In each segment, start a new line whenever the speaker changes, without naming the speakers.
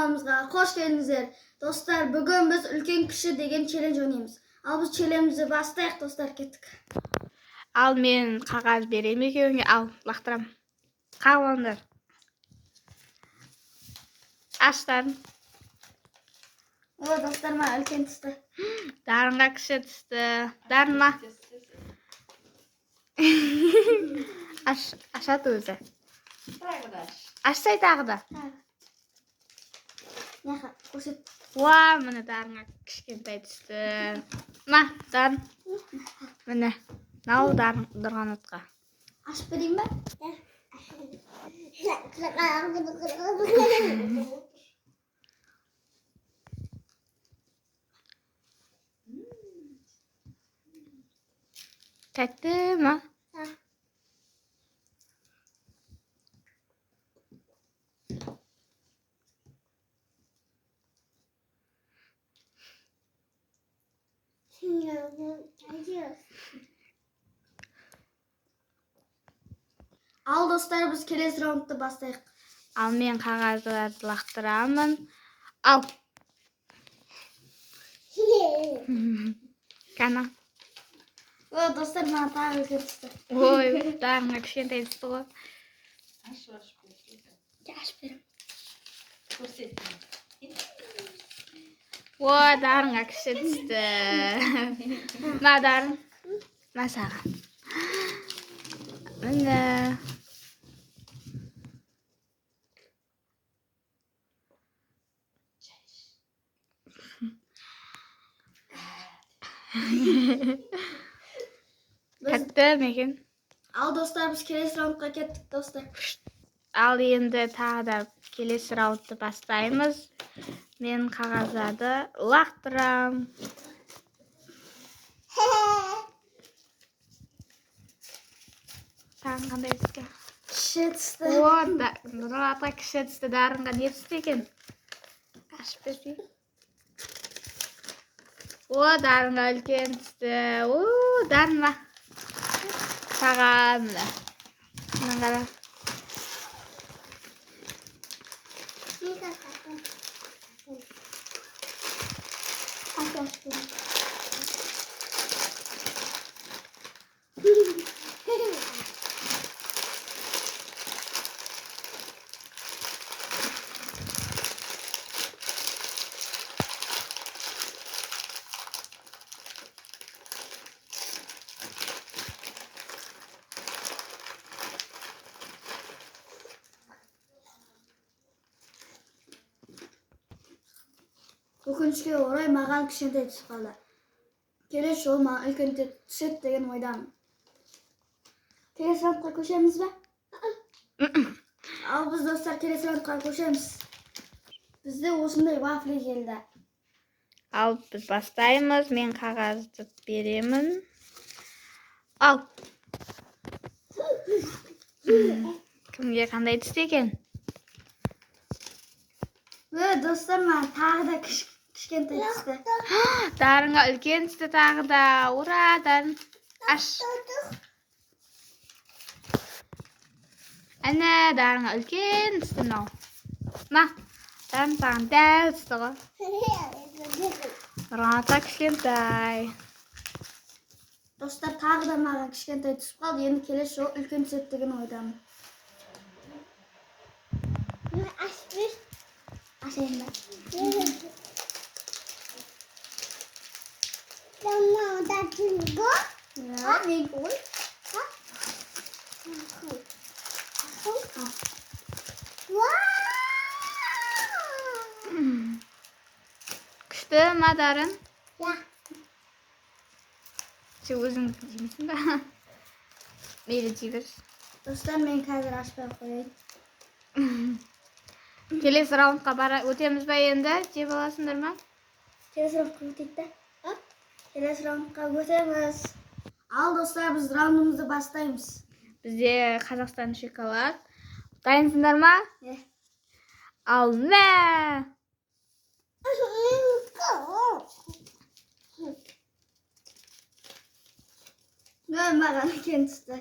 kanalımızga hoş geldinizler. Dostlar, bugün biz Ülken Kişi degen challenge oynaymiz. Al biz challenge'imizi bastayıq dostlar, kettik.
Al men qog'oz bereyim ekөөңе, al, laqtıram. Qag'lanlar. Açtın.
O dostlar, bana Ülken düştü.
Darınga kişi düştü. Darınma. Aşağı özü. Aşsay tағы da.
Yaha, koşut.
Ва, міне дарыңа кішкентай түсті. Ма, дарын. Міне, нау дарын тұрған отқа.
Açıp vereyim ben.
Тәтті ма?
Al dostlar, biz kelesi roundda bastayıq.
Ал мен қағаздарды лақтырамын. Ал. Кана.
O dostlar, bana tағы Ülken düştü.
Ой, дарыңа кішкентай түсті ғой.
Açıp vereyim.
О, дарыңа кіші түсті. Ма, дарын. Ма, саған. Міне. Тәтті мекен.
Al dostlar, biz kelesi roundga kettik dostlar.
Ал енді тағы да келесі раундты бастаймыз. Мен қағаздарды лақтырам. Тағы қандай түскен?
Kişi düştü.
О, Нұрата кіші түсті. Дарынға не түсті екен? Ашып берсей. О, дарынға үлкен түсті. О, дарынма. Саған міне. Мына қара.
Өкінішке орай маған кішкентай түсіп қалды. Келесі жолы маған үлкен түседі деген ойдамын. Келесі раундқа көшеміз бе? Ал біз достар келесі раундқа көшеміз. Бізде осындай вафли келді.
Ал біз бастаймыз. Мен қағазды беремін. Ал. Кімге қандай түсті екен?
Достар, маған тағы да кішкентай түсті.
Дарынға үлкен түсті тағы да. Ура, дарын. Аш. Әне, дарынға үлкен түсті мынау. Ма, дарын саған дәл түсті ғой. Нұрата кішкентай.
Достар, тағы да маған кішкентай түсіп қалды. Енді келесі жолы үлкен түседі деген ойдамын. Açayım ben.
Tamam, da bingo.
Ya, bingo.
Күшті ма, дарын?
Ya.
Сен өзің жемейсің ба? Мейлі жей бер.
Dostlar, ben қазір ашпай қояйын.
Келесі раундқа өтеміз ба енді? Жеп аласыңдар ма?
Келесі раундқа өтейік та. Келесі раундқа өтеміз. Ал достар, біз раундымызды бастаймыз.
Бізде Қазақстан шоколад. Дайынсыңдар ма? Ал мә!
Mаған үлкен түсті.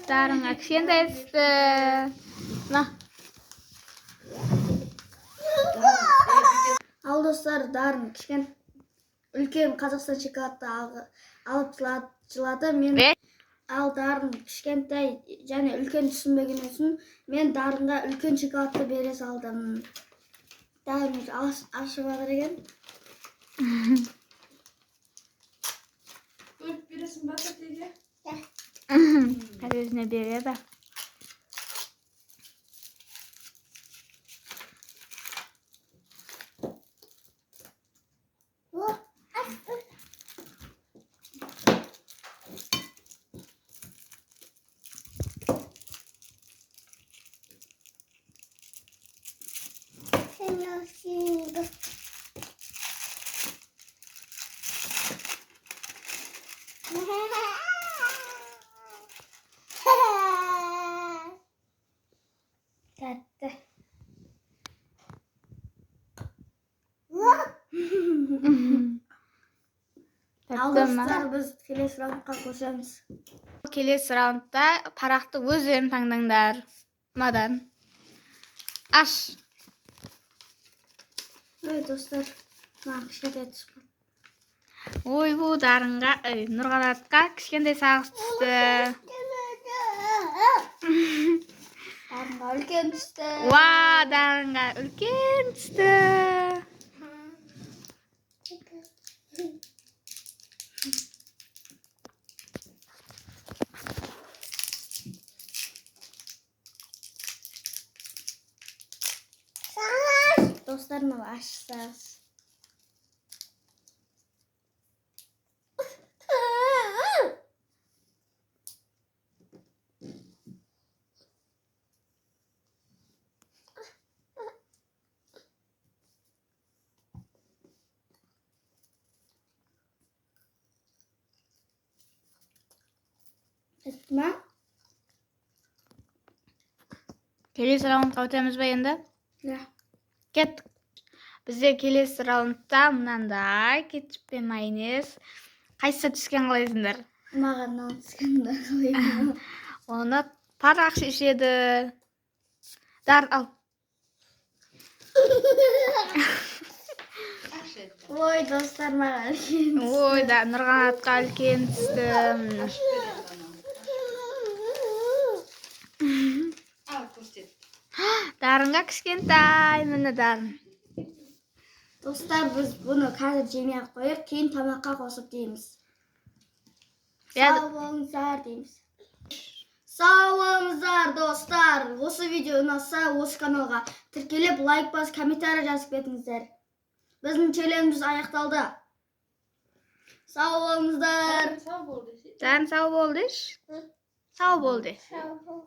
Дарынға кішкентай түсті. Мына.
Ал достар, Дарын үлкен Қазақстан шоколадты алып жылады. Мен ал Дарын кішкентай және үлкен түсінбеген үшін мен Дарынға үлкен шоколадты бере салдым. Дарын ашып жатыр екен.
Bölüp birisini basat diye.
Hadi özüne berеді.
Тәтті. Ал достар, біз келесі раундқа көшеміз.
Келесі раундта парақты өздерің таңдаңдар. Мадан. Аш.
Ой, достар, маған кішкентай түсіп.
Ой, бұл Дарынға, Нұрғанатқа кішкентай сағыз түсті.
Дарынға үлкен түсті.
Ва, Дарынға үлкен түсті.
Dostlar, mı açsaz? Etme.
Келесі раундқа өтеміз бе енді?
Ya.
Кеттік. Бізде келесі раундта мынандай кетчуп пен майонез. Қайсысы түскен қалайсыңдар?
Маған мынау түскенді қойып.
Оны парақ шешеді. Дар, ал.
Ой, достар, маған үлкен.
Ой, да, Нұрғанатқа үлкен түсті.
Al koştet.
Дарынға кішкентай, міне Дарын.
Dostlar, biz bunu қазір жемей қойып, кейін тамаққа қосып дейміз.
Я-
Сау болыңыздар дейміз. Сау болыңыздар, достар. Осы видео ұнаса, осы каналға тіркеліп, лайк басып, комментарий жазып кетіңіздер. Біздің челленджіміз аяқталды. Сау болыңыздар.
Sağ ol.
Дарын сау болды. Сау болды.
Sağ ol.